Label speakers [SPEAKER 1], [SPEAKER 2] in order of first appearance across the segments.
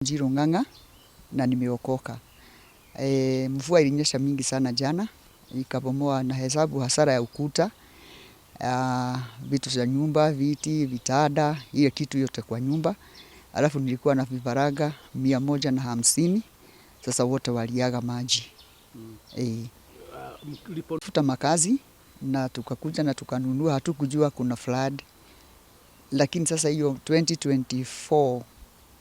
[SPEAKER 1] Njiro Ng'ang'a na nimeokoka. Mvua ilinyesha mingi sana jana, ikabomoa na hesabu hasara ya ukuta, vitu za nyumba, viti, vitanda, ile kitu yote kwa nyumba. Alafu nilikuwa na vibaraga 150, sasa wote waliaga maji. Futa makazi na tukakuja na tukanunua, hatukujua kuna flood. Lakini sasa hiyo 2024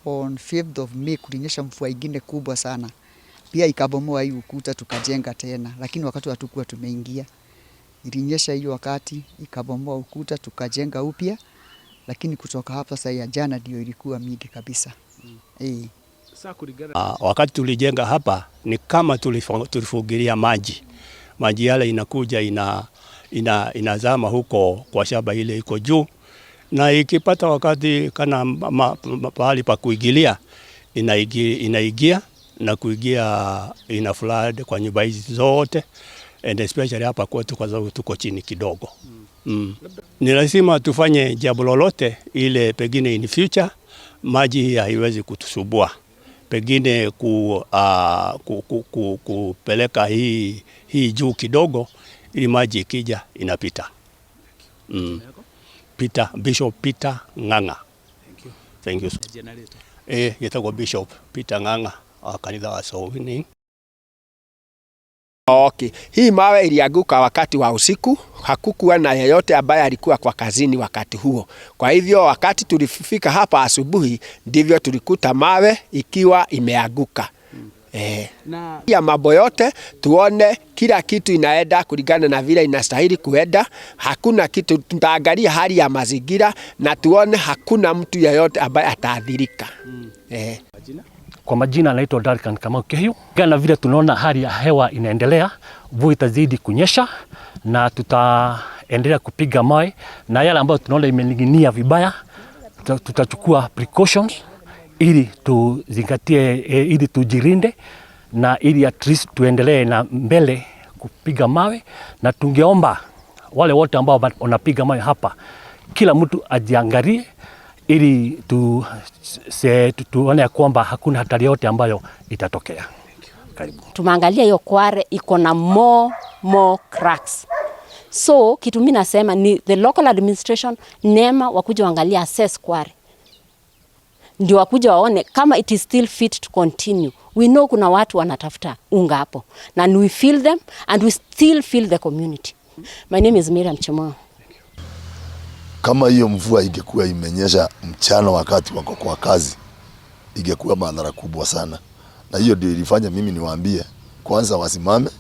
[SPEAKER 1] on 5th of May kulinyesha mvua ingine kubwa sana. Pia ikabomoa hii ukuta tukajenga tena, lakini wakati hatukuwa tumeingia. Ilinyesha hiyo wakati ikabomoa ukuta tukajenga upya, lakini kutoka hapa sasa ya jana ndio ilikuwa mingi kabisa.
[SPEAKER 2] Wakati tulijenga hapa ni kama tulifugilia maji. Maji yale inakuja inazama huko kwa shamba ile iko juu, na ikipata wakati kana pahali pa kuingilia inaigia na kuingia ina flood kwa nyumba hizi zote, and especially hapa kwetu kwa sababu tuko chini kidogo. Ni lazima tufanye jambo lolote ile pengine in future maji haiwezi kutusubua, pengine kupeleka hii juu kidogo ili maji ikija inapita. Bishop Peter Ng'ang'a. Thank you. Yetagwa Bishop Peter Ng'ang'a kanitha wa Souni.
[SPEAKER 3] Okay. Hii mawe ilianguka wakati wa usiku, hakukuwa na yeyote ambaye alikuwa kwa kazini wakati huo. Kwa hivyo wakati tulifika hapa asubuhi ndivyo tulikuta mawe ikiwa imeanguka. Na ya mambo yote tuone kila kitu inaenda kulingana na vile inastahili kuenda. Hakuna kitu, tutaangalia hali ya mazingira na tuone hakuna mtu yeyote ambaye ataathirika.
[SPEAKER 4] Kwa majina naitwa Darkan Kamau Kehiu. Kana vile tunaona hali ya hewa inaendelea, mvua itazidi kunyesha na tutaendelea kupiga mawe, na yale ambayo tunaona imening'inia vibaya tutachukua precautions ili tuzingatie, ili tujirinde na ili at least tuendelee na mbele kupiga mawe. Na tungeomba wale wote ambao wanapiga mawe hapa, kila mtu ajiangalie ili tuone kwamba hakuna hatari yote ambayo itatokea. Karibu.
[SPEAKER 5] Tumeangalia hiyo kware iko na more cracks. So kitu mimi nasema ni the local administration NEMA wakuja waangalia assess kware. Ndio wakuja waone kama it is still fit to continue. We know kuna watu wanatafuta unga hapo. Na we feel them and we still feel the community. My name is Miriam Chemoyo.
[SPEAKER 6] Kama hiyo mvua ingekuwa imenyesha mchana wakati wako kwa kazi, ingekuwa madhara kubwa sana. Na hiyo ndio ilifanya mimi niwaambie kwanza wasimame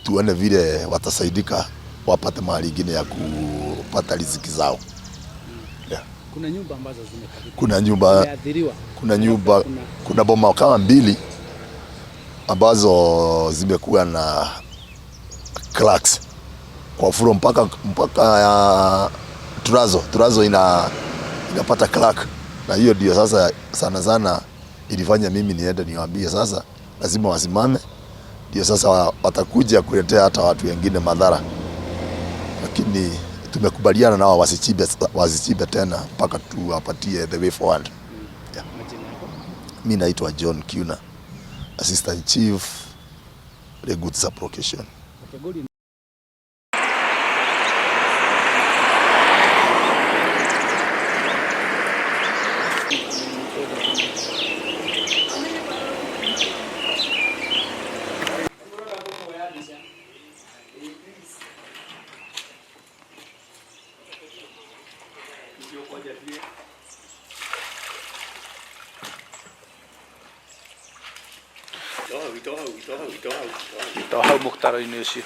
[SPEAKER 6] tuone vile watasaidika, wapate mahali ingine ya kupata riziki zao.
[SPEAKER 7] Kuna nyumba ambazo zimeathiriwa.
[SPEAKER 6] Kuna boma kama 2 ambazo zimekuwa na cracks kwa furo mpaka turazo inapata crack, na hiyo ndio sasa sana ilifanya mimi niende niwaambie sasa lazima wasimame, ndio sasa watakuja kuletea hata watu wengine madhara. Lakini tumekubaliana nao wasichibe tena mpaka tuwapatie the way forward. Mimi naitwa John Kiuna, Assistant Chief Good Supplication.
[SPEAKER 7] Hau mũtaro-inĩ ũcio.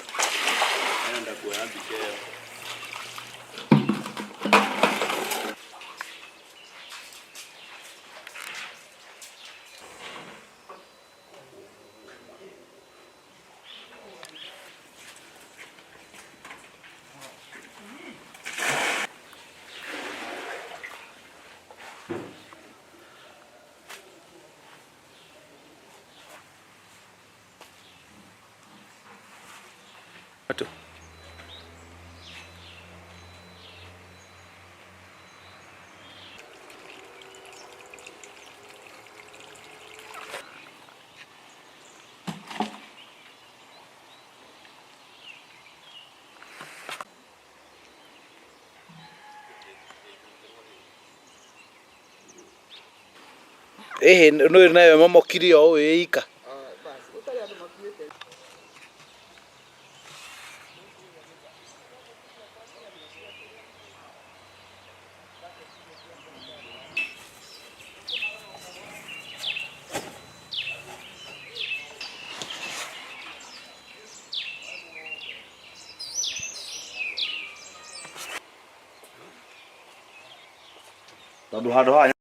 [SPEAKER 7] no nayo mamokiri o ika.
[SPEAKER 8] Tondũ handũ haha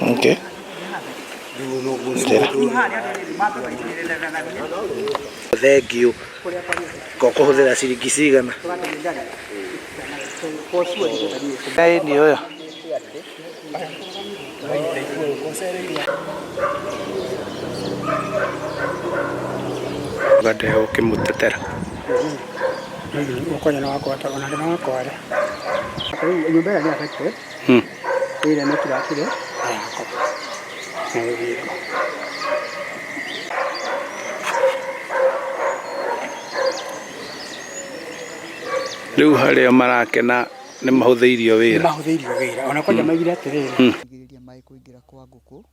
[SPEAKER 7] Okay. Thank you. Koko huthira ciringi cigana? Ni oyo. Gade ukimutetera.
[SPEAKER 9] Ukonya na wako atagona na wako ale. Nyumba ya afete. Ile ni kila kile.
[SPEAKER 7] Riu haria marakena ni mahuthiirio wira.
[SPEAKER 9] Mahuthiirio wira. Ona kwaja magire atiriri.
[SPEAKER 1] Ngiriria mai kuingira kwa nguku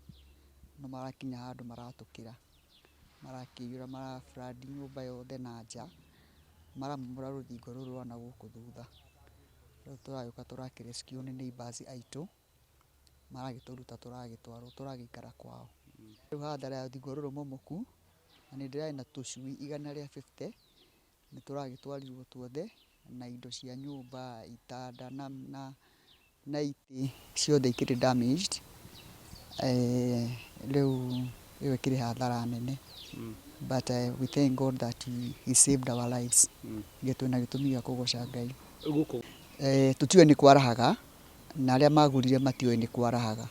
[SPEAKER 1] no marakinya handu maratukira. Marakiyura mara flood nyumba yothe na nja. Maramura ruthingo ruru rwa na guku thutha. Riu turayuka turakirescue ni neighbors aitu. Maragituruta turagitwarwo turagikara kwao. Riu hathara ya ruthingo ruru momoku na ni ndirai na tucui 150 ni turagitwarirwo tuothe na indo cia nyumba itanda na iti ciothe ikiri damaged. Riu ikiri hathara nene. But we thank God that he saved our lives. Getu na gitumi ya kugoca Ngai. Tutiwe ni kwarahaga na aria magurire matiwe ni kwarahaga.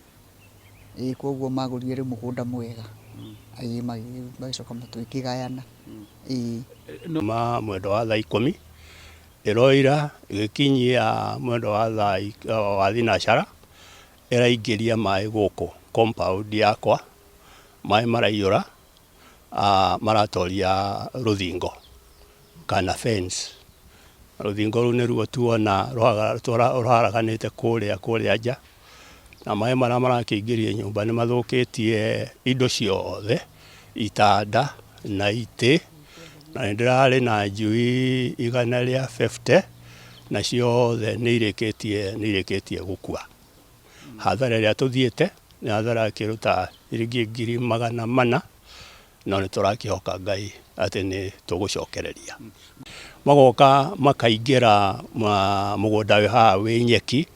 [SPEAKER 1] Koguo magurire ri mugunda mwega. Magicoka matwikigayana.
[SPEAKER 2] Ma mwendo wa thaa 10 iroira igikinyia mwendo wa thaa wa thinacara iraingiria mai guku compound yakwa mai maraiyura maratoria ruthingo kana fence. Ruthingo ru niruo tuona rwaraganite kuria nja na mai mara marakiingiria nyumba ni mathukitie indo ciothe itanda na iti na ndirari na njui 150 na ciothe ni irikitie gukua. Hathara iria tuthiite ni hathara kiruta iringi 400,000 no ni turakihoka Ngai ati ni tugucokereria. Magoka makaingira mugunda wi haha wi nyeki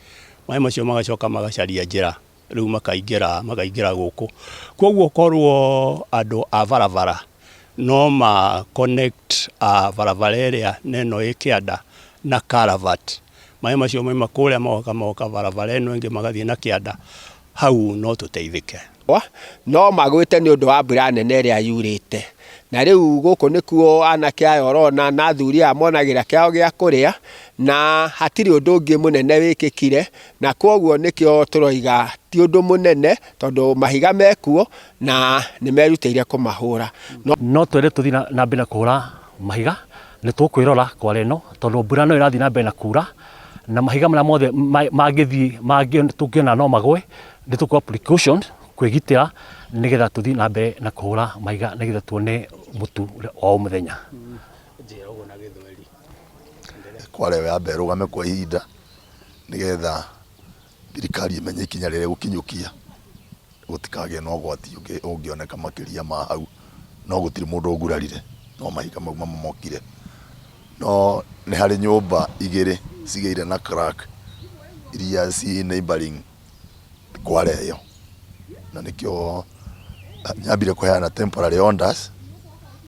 [SPEAKER 2] mai macio magacoka magacaria njira riu makaingira guku. Koguo korwo andu a barabara no ma connect barabara iria neno ikianda na Caravat. Mai macio mai makuria magoka barabara ino ingi magathie na kianda hau no tuteithike.
[SPEAKER 3] No magwite ni undu wa mbura nene iria yurite na riu guku nikuo anake aya orona na athuri amonagira kiao gia kuria na hatiri undu ungi munene wikikire na koguo nikio turoiga ti undu munene tondu mahiga mekuo na nimerutire kumahura
[SPEAKER 4] no twere tuthi na mbere kuhura mahiga ni tukwirora kwa reno tondu mbura no irathi na mbere na kura na mahiga mara mothe mangithi tungiona no magwe ni tukwa precautions kwigitira nigetha tuthi na mbere na kuhura mahiga nigetha tuone mutu o muthenya.
[SPEAKER 6] Kwarewe ambe rugame kwa ihinda nigetha thirikari imenye ikinya rire gukinyukia gutikage no gwati ungioneka makiria ma hau no gutiri mundu ugurarire no mahiga mau mamokire no ni hari nyumba igiri cigeire na crack iria ci neighboring Kwareyo na nikio nyambire kuheana temporary orders